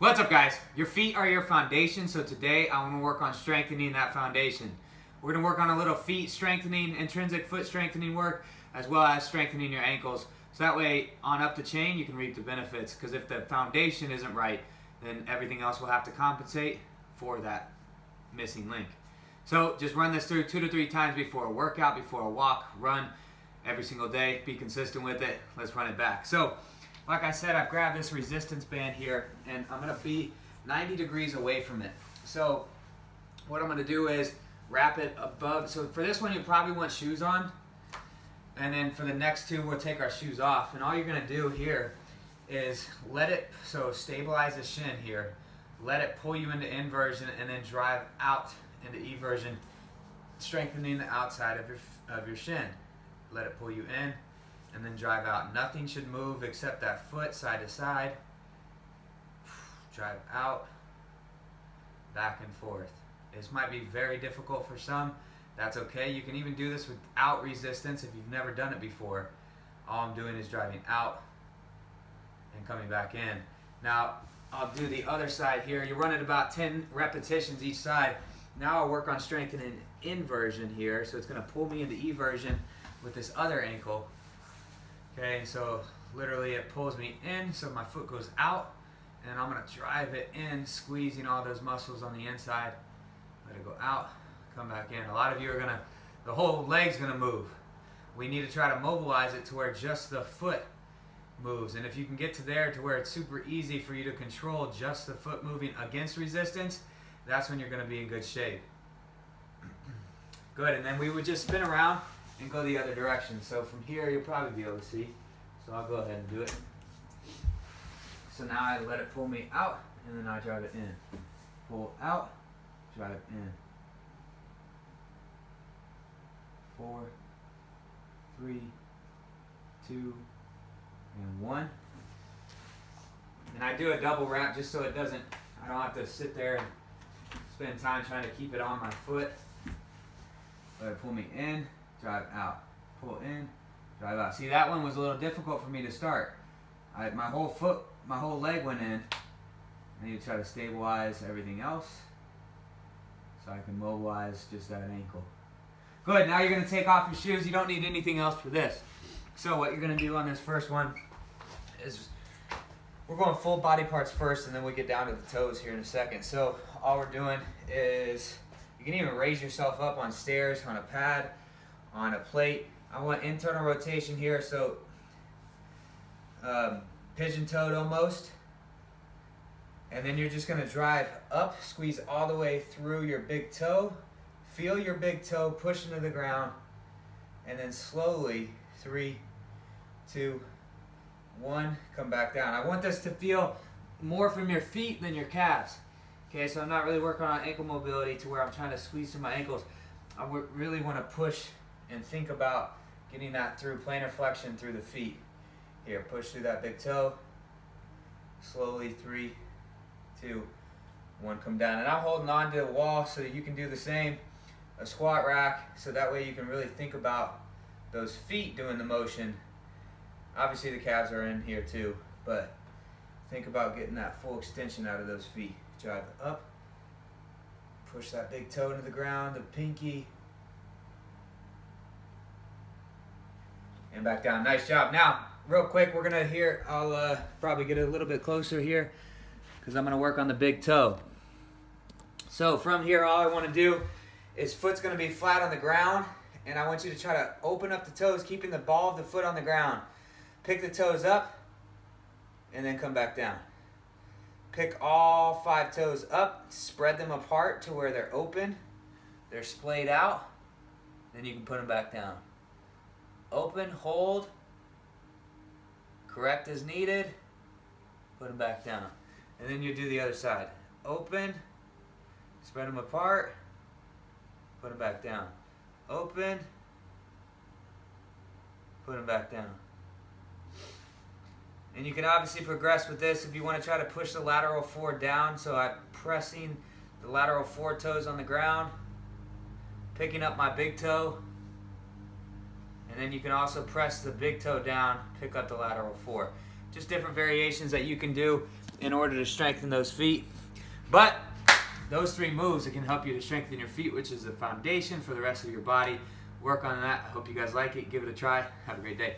What's up, guys? Your feet are your foundation, so today I want to work on strengthening that foundation. We're going to work on a little feet strengthening, intrinsic foot strengthening work, as well as strengthening your ankles. So that way, on up the chain, you can reap the benefits. Because if the foundation isn't right, then everything else will have to compensate for that missing link. So just run this through 2 to 3 times before a workout, before a walk, run every single day. Be consistent with it. Let's run it back. So, like I said, I've grabbed this resistance band here, and I'm going to be 90 degrees away from it. So what I'm going to do is wrap it above. So for this one, you probably want shoes on. And then for the next two, we'll take our shoes off. And all you're going to do here is let it, so stabilize the shin here. Let it pull you into inversion and then drive out into eversion, strengthening the outside of your shin. Let it pull you in and then drive out. Nothing should move except that foot side to side. Drive out, back and forth. This might be very difficult for some. That's okay. You can even do this without resistance if you've never done it before. All I'm doing is driving out and coming back in. Now, I'll do the other side here. You're running about 10 repetitions each side. Now I'll work on strengthening inversion here. So it's going to pull me into eversion with this other ankle. Okay, so literally it pulls me in, so my foot goes out, and I'm going to drive it in, squeezing all those muscles on the inside. Let it go out, come back in. A lot of you are the whole leg's going to move. We need to try to mobilize it to where just the foot moves. And if you can get to there to where it's super easy for you to control just the foot moving against resistance, that's when you're going to be in good shape. Good, and then we would just spin around and go the other direction. So from here, you'll probably be able to see. So I'll go ahead and do it. So now I let it pull me out, and then I drive it in. Pull out, drive it in. 4, 3, 2, and 1. And I do a double wrap just so I don't have to sit there and spend time trying to keep it on my foot. Let it pull me in, drive out, pull in, drive out. See, that one was a little difficult for me to start. My whole leg went in. I need to try to stabilize everything else so I can mobilize just that ankle. Good, now you're going to take off your shoes. You don't need anything else for this. So what you're going to do on this first one is we're going full body parts first, and then we get down to the toes here in a second. So all we're doing is you can even raise yourself up on stairs, on a pad, on a plate. I want internal rotation here, so pigeon-toed almost. And then you're just going to drive up, squeeze all the way through your big toe. Feel your big toe push into the ground. And then slowly, 3, 2, 1, come back down. I want this to feel more from your feet than your calves. Okay, so I'm not really working on ankle mobility to where I'm trying to squeeze through my ankles. I really want to push and think about getting that through plantar flexion through the feet. Here, push through that big toe. Slowly, 3, 2, 1, come down. And I'm holding on to the wall so that you can do the same. A squat rack, so that way you can really think about those feet doing the motion. Obviously the calves are in here too, but think about getting that full extension out of those feet. Drive up, push that big toe into the ground, the pinky, and back down. Nice job. Now, real quick, we're gonna I'll probably get a little bit closer here because I'm gonna work on the big toe. So from here, all I want to do is foot's gonna be flat on the ground, and I want you to try to open up the toes, keeping the ball of the foot on the ground. Pick the toes up, and then come back down. Pick all 5 toes up, spread them apart to where they're open, they're splayed out, then you can put them back down. Open, hold, correct as needed, put them back down. And then you do the other side. Open, spread them apart, put them back down. Open, put them back down. And you can obviously progress with this if you want to try to push the lateral 4 down. So I'm pressing the lateral 4 toes on the ground, picking up my big toe, and then you can also press the big toe down, pick up the lateral 4. Just different variations that you can do. in order to strengthen those feet. But those 3 moves that can help you to strengthen your feet, which is the foundation for the rest of your body. Work on that. I hope you guys like it. Give it a try. Have a great day.